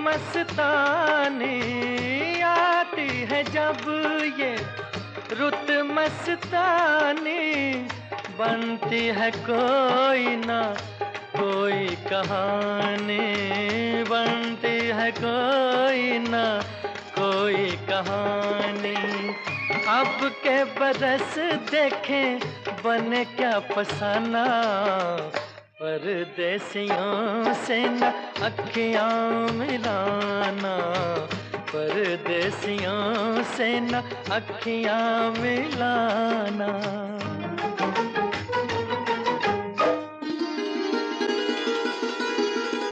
मस्तानी आती है जब ये रुत मस्तानी, बनती है कोई ना कोई कहानी, बनती है कोई ना कोई कहानी। अब के बरस देखें बने क्या फसाना, परदेसियों से न अखियाँ मिलाना, परदेसियों से न अखियाँ मिलाना।